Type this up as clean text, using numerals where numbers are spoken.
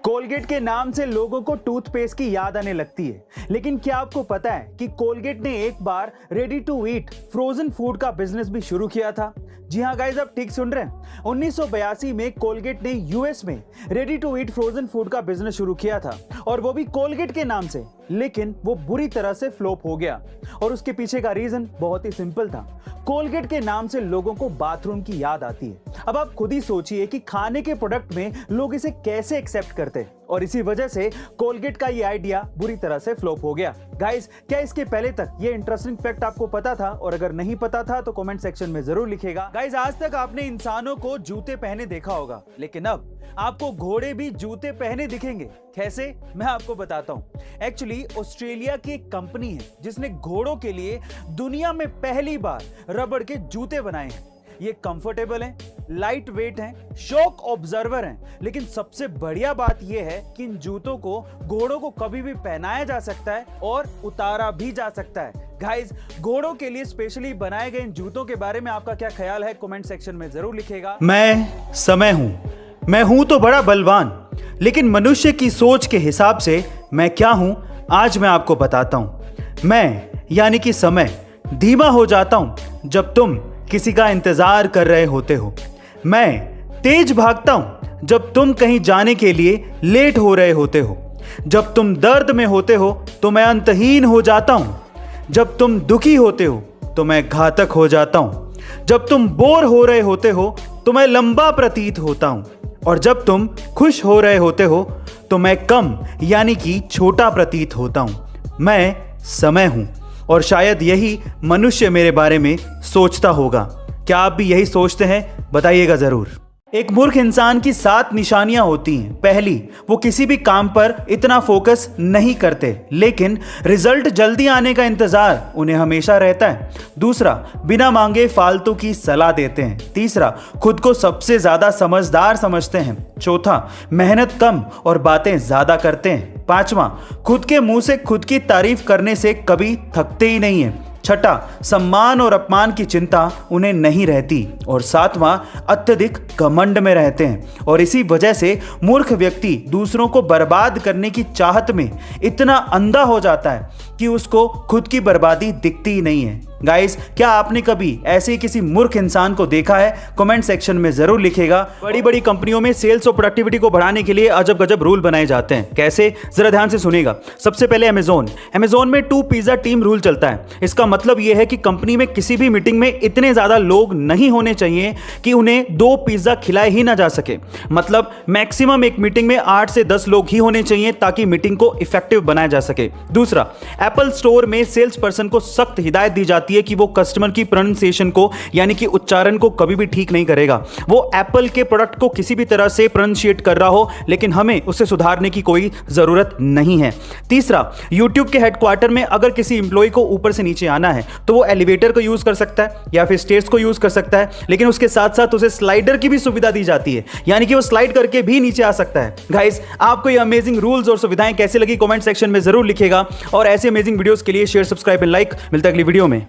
Colgate के नाम से लोगों को टूथपेस्ट की याद आने लगती है, लेकिन क्या आपको पता है कि कोलगेट ने एक बार ready to eat frozen food का बिजनेस भी शुरू किया था। जी हाँ गाइस, आप ठीक सुन रहे हैं। 1982 में कोलगेट ने यूएस में ready to eat frozen food का बिजनेस शुरू किया था, और वो भी कोलगेट के नाम से, लेकिन वो बुरी तरह से फ्लॉप हो गया। और उसके पीछे का रीजन बहुत ही सिंपल था। कोलगेट के नाम से लोगों को बाथरूम की याद आती है। अब आप खुद ही सोचिए कि खाने के प्रोडक्ट में लोग इसे कैसे एक्सेप्ट करते हैं, और इसी वजह से कोलगेट का ये आइडिया बुरी तरह से फ्लॉप हो गया। गाइस, क्या इसके पहले तक ये इंटरेस्टिंग फैक्ट आपको पता था? और अगर नहीं पता था तो कमेंट सेक्शन में जरूर लिखेगा। गाइस, आज तक आपने इंसानों को जूते पहने देखा होगा, लेकिन अब आपको घोड़े भी जूते पहने दिखेंगे। कैसे? मैं आपको बताता हूं। एक्चुअली ऑस्ट्रेलिया की एक कंपनी है जिसने घोड़ों के लिए दुनिया में पहली बार रबड़ के जूते बनाए हैं। ये कंफर्टेबल हैं, लाइट वेट हैं, शॉक ऑब्जर्वर हैं, लेकिन सबसे बढ़िया बात यह है कि इन जूतों को घोड़ों को कभी भी पहनाया जा सकता है और उतारा भी जा सकता है। गाइस, घोड़ों के लिए स्पेशली बनाए गए इन जूतों के बारे में आपका क्या ख्याल है? कमेंट सेक्शन में जरूर लिखेगा। मैं समय हूं, मैं हूं तो बड़ा बलवान, लेकिन मनुष्य की सोच के हिसाब से मैं क्या हूं आज मैं आपको बताता हूं। मैं यानी कि समय धीमा हो जाता हूं जब तुम किसी का इंतजार कर रहे होते हो। मैं तेज भागता हूं जब तुम कहीं जाने के लिए लेट हो रहे होते हो। जब तुम दर्द में होते हो तो मैं अंतहीन हो जाता हूं। जब तुम दुखी होते हो तो मैं घातक हो जाता हूं। जब तुम बोर हो रहे होते हो तो मैं लंबा प्रतीत होता हूं, और जब तुम खुश हो रहे होते हो तो मैं कम यानी कि छोटा प्रतीत होता हूं। मैं समय हूं, और शायद यही मनुष्य मेरे बारे में सोचता होगा। क्या आप भी यही सोचते हैं? बताइएगा जरूर। एक मूर्ख इंसान की 7 निशानियां होती हैं। पहली, वो किसी भी काम पर इतना फोकस नहीं करते, लेकिन रिजल्ट जल्दी आने का इंतजार उन्हें हमेशा रहता है। दूसरा, बिना मांगे फालतू की सलाह देते हैं। तीसरा, खुद को सबसे ज्यादा समझदार समझते हैं। चौथा, मेहनत कम और बातें ज्यादा करते हैं। पांचवा, खुद के मुंह से खुद की तारीफ करने से कभी थकते ही नहीं है। छठा, सम्मान और अपमान की चिंता उन्हें नहीं रहती। और सातवां, अत्यधिक घमंड में रहते हैं, और इसी वजह से मूर्ख व्यक्ति दूसरों को बर्बाद करने की चाहत में इतना अंधा हो जाता है कि उसको खुद की बर्बादी दिखती ही नहीं है। गाइस, क्या आपने कभी ऐसे ही किसी मूर्ख इंसान को देखा है? कमेंट सेक्शन में जरूर लिखेगा। बड़ी बड़ी कंपनियों में सेल्स और प्रोडक्टिविटी को बढ़ाने के लिए अजब गजब रूल बनाए जाते हैं। कैसे? जरा ध्यान से सुनिएगा। सबसे पहले अमेज़न में 2 पिज्जा टीम रूल चलता है। इसका मतलब यह है कि कंपनी में किसी भी मीटिंग में इतने ज्यादा लोग नहीं होने चाहिए कि उन्हें 2 पिज्जा खिलाए ही ना जा सके। मतलब मैक्सिमम एक मीटिंग में 8 से 10 लोग ही होने चाहिए ताकि मीटिंग को इफेक्टिव बनाया जा सके। दूसरा, एप्पल स्टोर में सेल्स पर्सन को सख्त हिदायत दी जाती है कि वो कस्टमर की प्रोनाउंसिएशन को यानी कि उच्चारण को कभी भी ठीक नहीं करेगा। वो एप्पल के प्रोडक्ट को किसी भी तरह से प्रोनाउंशिएट कर रहा हो, लेकिन हमें उसे सुधारने की कोई जरूरत नहीं है। तीसरा, YouTube के हेडक्वार्टर में अगर किसी एम्प्लॉय को ऊपर से नीचे आना है तो वो एलिवेटर को यूज कर सकता है या फिर स्टेयर्स को यूज कर सकता है, लेकिन उसके साथ साथ उसे स्लाइडर की भी सुविधा दी जाती है, यानी कि वो स्लाइड करके भी नीचे आ सकता है। गाइस, आपको ये अमेजिंग रूल्स और सुविधाएं कैसे लगी? कमेंट सेक्शन में जरूर लिखेगा, और ऐसे अमेजिंग वीडियोस के लिए शेयर, सब्सक्राइब एंड लाइक। मिलता है अगली वीडियो में।